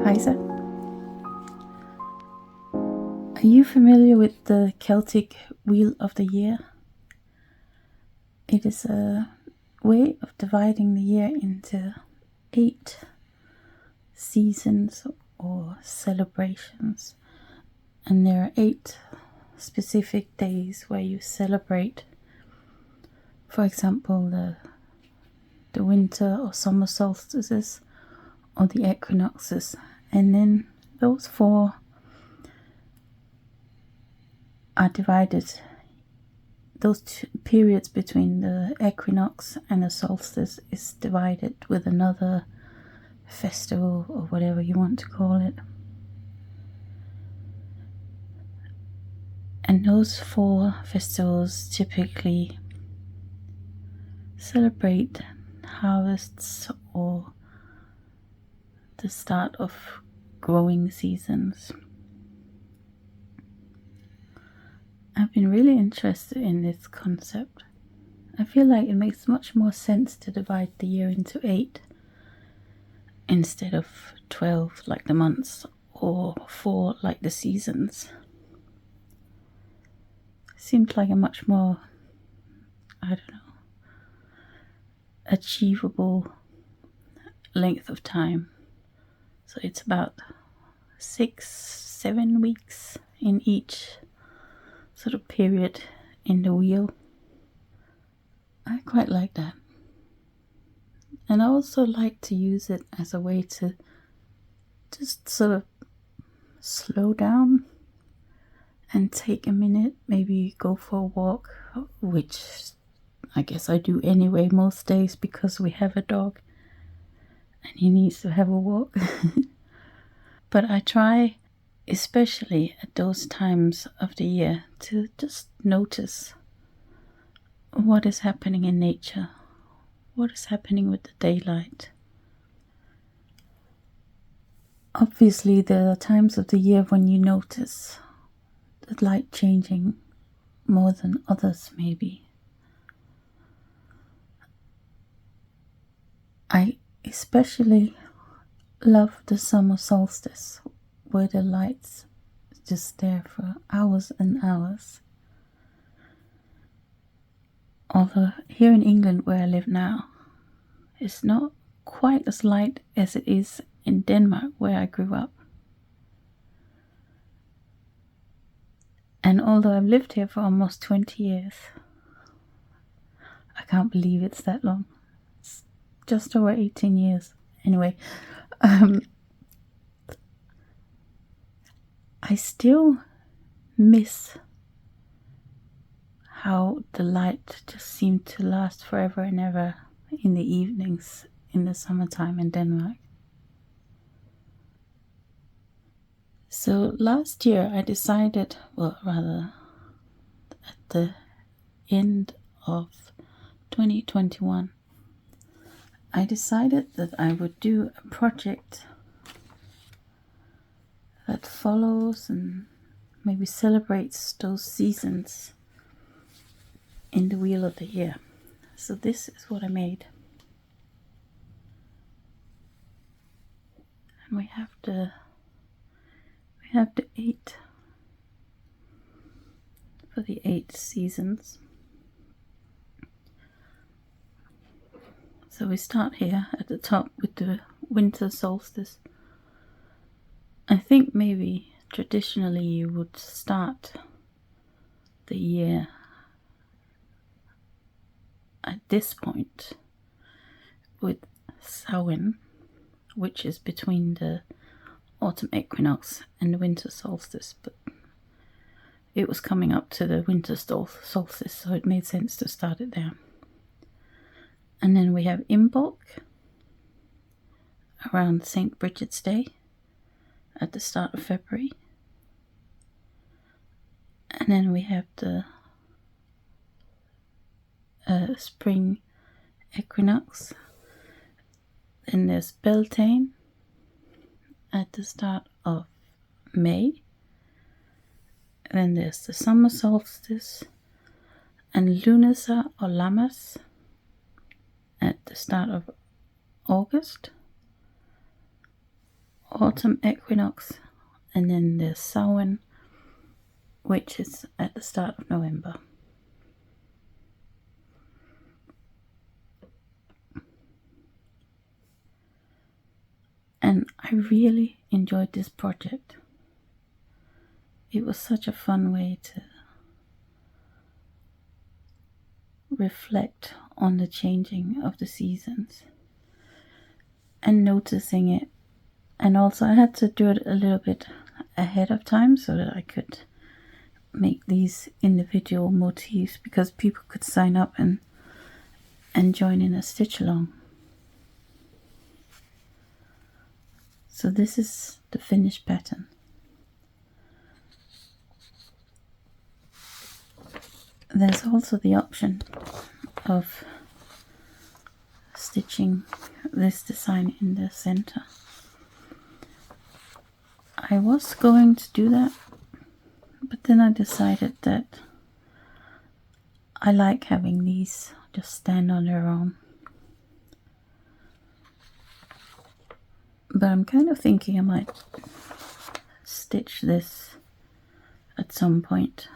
Isa. Are you familiar with the Celtic Wheel of the Year? It is a way of dividing the year into 8 seasons or celebrations, and there are 8 specific days where you celebrate, for example, the winter or summer solstices or the equinoxes, and then those 4 are divided. Those 2 periods between the equinox and the solstice is divided with another festival or whatever you want to call it. And those 4 festivals typically celebrate harvests or the start of growing seasons. I've been really interested in this concept. I feel like it makes much more sense to divide the year into 8 instead of 12 like the months or 4 like the seasons. Seems like a much more, achievable length of time. So it's about 6-7 weeks in each sort of period in the wheel. I quite like that. And I also like to use it as a way to just sort of slow down and take a minute, maybe go for a walk, which I guess I do anyway most days because we have a dog and he needs to have a walk. But I try, especially at those times of the year, to just notice what is happening in nature, what is happening with the daylight. Obviously, there are times of the year when you notice the light changing more than others, maybe. I especially love the summer solstice, where the light's just there for hours and hours. Although here in England, where I live now, it's not quite as light as it is in Denmark, where I grew up. And although I've lived here for almost 20 years, I can't believe it's that long. It's just over 18 years. Anyway, I still miss how the light just seemed to last forever and ever in the evenings in the summertime in Denmark. So last year I decided, at the end of 2021, I decided that I would do a project that follows and maybe celebrates those seasons in the Wheel of the Year. So this is what I made. And we have the 8 for the 8 seasons. So we start here at the top with the winter solstice. I think maybe traditionally you would start the year at this point with Samhain, which is between the autumn equinox and the winter solstice, but it was coming up to the winter solstice, so it made sense to start it there. And then we have Yearbook around St. Bridget's Day at the start of February. And then we have the spring equinox. Then there's Beltane at the start of May. Then there's the summer solstice and Lunasa or Lammas at the start of August. autumn equinox, and then the Samhain, which is at the start of November. And I really enjoyed this project. It was such a fun way to reflect on the changing of the seasons and noticing it. And also I had to do it a little bit ahead of time so that I could make these individual motifs, because people could sign up and join in a stitch along. So this is the finished pattern. There's also the option of stitching this design in the center. I was going to do that, but then I decided that I like having these just stand on their own. But I'm kind of thinking I might stitch this at some point,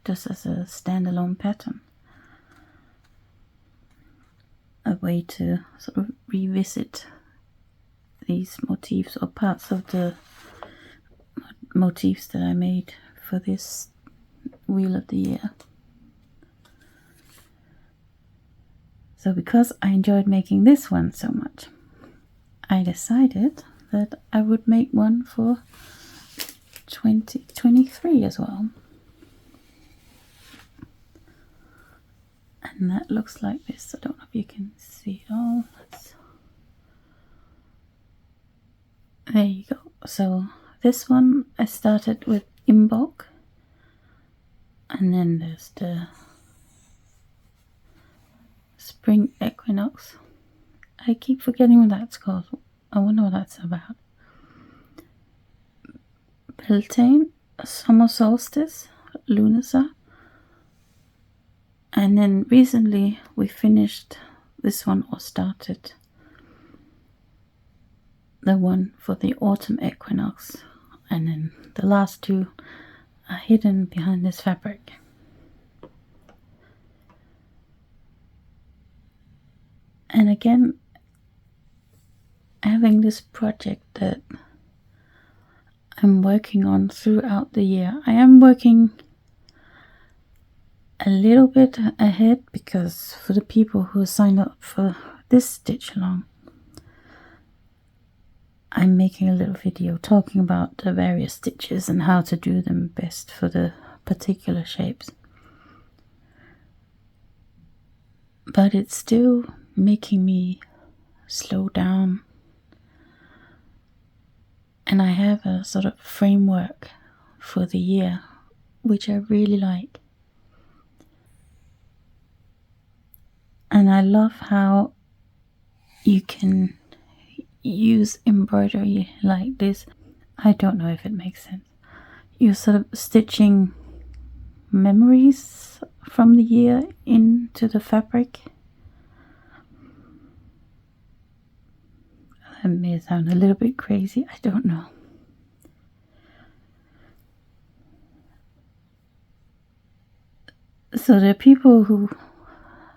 just as a standalone pattern. A way to sort of revisit these motifs or parts of the motifs that I made for this Wheel of the Year. So because I enjoyed making this one so much, I decided that I would make one for 2023 as well. And that looks like this. I don't know if you can see it all. There you go. So this one I started with Embroideries, and then there's the spring equinox. I keep forgetting what that's called. I wonder what that's about. Beltane, summer solstice, Lunasa. And then recently we finished this one, or started the one for the autumn equinox. And then the last two are hidden behind this fabric. And again, having this project that I'm working on throughout the year. I am working a little bit ahead, because for the people who signed up for this stitch along, I'm making a little video talking about the various stitches and how to do them best for the particular shapes. But it's still making me slow down, and I have a sort of framework for the year which I really like. And I love how you can use embroidery like this. I don't know if it makes sense. You're sort of stitching memories from the year into the fabric. That may sound a little bit crazy, I don't know. So there are people who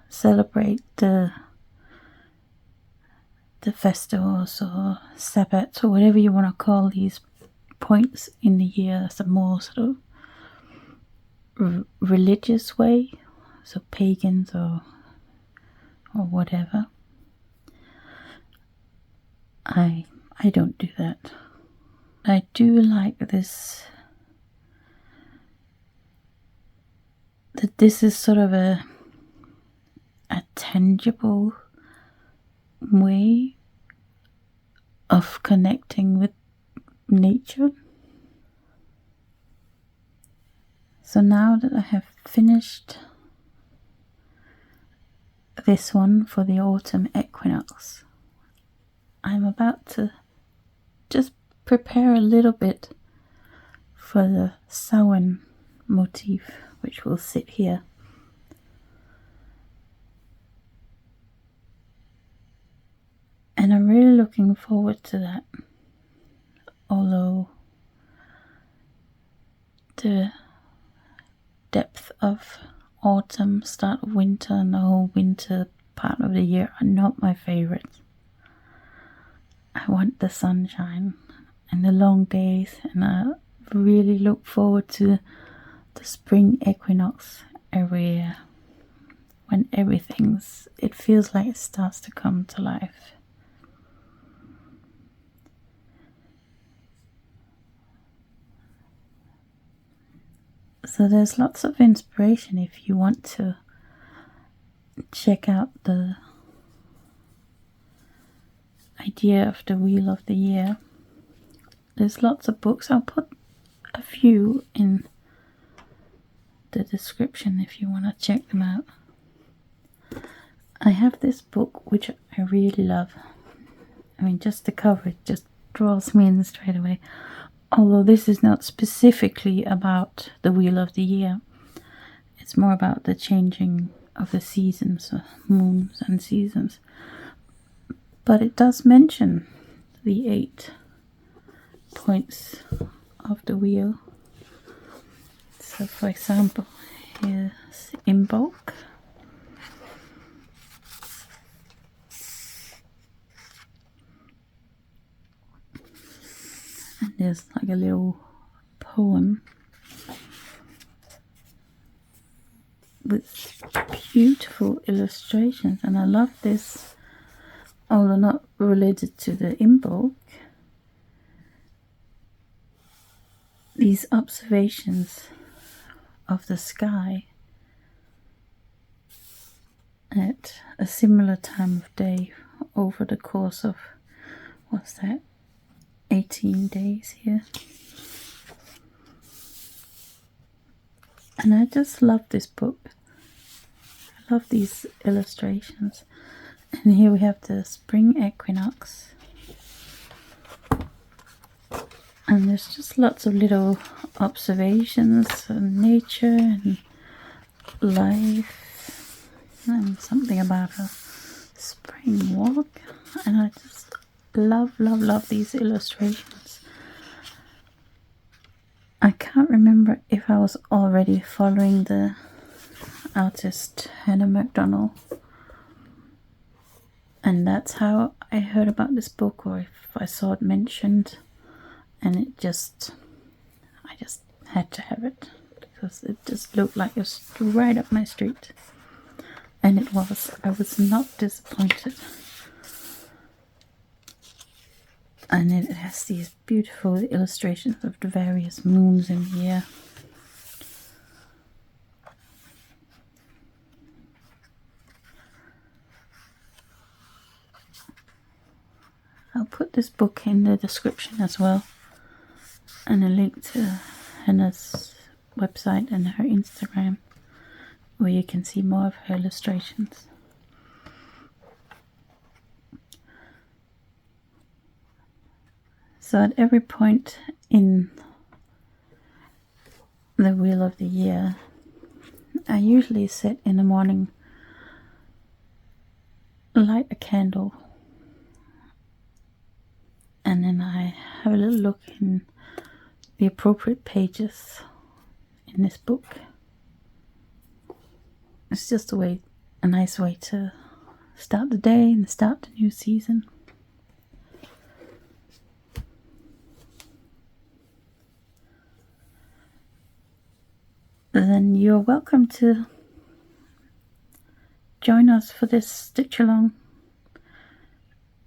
celebrate the festivals or sabbats or whatever you want to call these points in the year as a more sort of religious way, so pagans or whatever. I don't do that. I do like this, that this is sort of a tangible way of connecting with nature. So now that I have finished this one for the autumn equinox, I'm about to just prepare a little bit for the Samhain motif, which will sit here. And I'm really looking forward to that. although the depth of autumn, start of winter, and the whole winter part of the year are not my favorites. I want the sunshine and the long days, and I really look forward to the spring equinox every year, when it feels like it starts to come to life. So there's lots of inspiration if you want to check out the idea of the Wheel of the Year. There's lots of books. I'll put a few in the description if you want to check them out. I have this book which I really love. I mean, just the cover, it just draws me in straight away. Although this is not specifically about the Wheel of the Year. It's more about the changing of the seasons, moons and seasons. But it does mention the 8 points of the wheel. So for example, here's Embroideries. And there's like a little poem with beautiful illustrations, and I love this, although not related to the Embroideries. These observations of the sky at a similar time of day over the course of, what's that, 18 days here. And I just love this book. I love these illustrations. And here we have the spring equinox. And there's just lots of little observations of nature and life. And something about a spring walk. And I just love these illustrations. I can't remember if I was already following the artist Hannah McDonald, and that's how I heard about this book, or if I saw it mentioned, and I just had to have it because it just looked like it was right up my street, and it was. I was not disappointed. And it has these beautiful illustrations of the various moons in the year. I'll put this book in the description as well, and a link to Hannah's website and her Instagram, where you can see more of her illustrations. So at every point in the Wheel of the Year, I usually sit in the morning, light a candle, and then I have a little look in the appropriate pages in this book. It's just a nice way to start the day and start the new season. Then you're welcome to join us for this stitch along.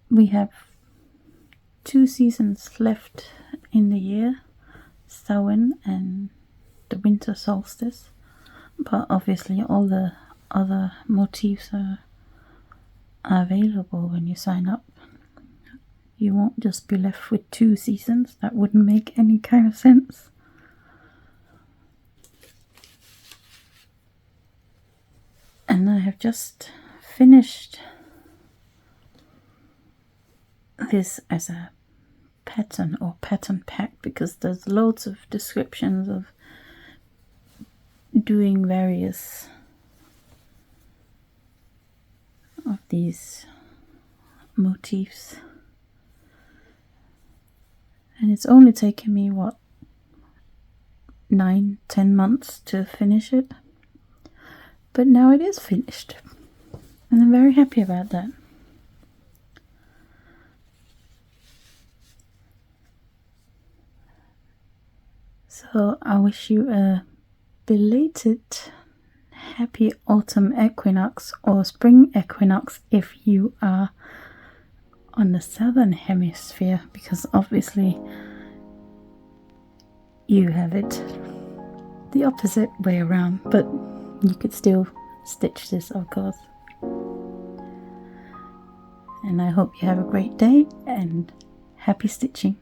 We have 2 seasons left in the year, Samhain and the winter solstice, but obviously all the other motifs are available when you sign up. You won't just be left with 2 seasons. That wouldn't make any kind of sense. And I have just finished this as a pattern or pattern pack, because there's loads of descriptions of doing various of these motifs. And it's only taken me, what, 9-10 months to finish it. But now it is finished. And I'm very happy about that. So I wish you a belated happy autumn equinox or spring equinox if you are on the southern hemisphere, because obviously you have it the opposite way around, but you could still stitch this, of course. And I hope you have a great day and happy stitching.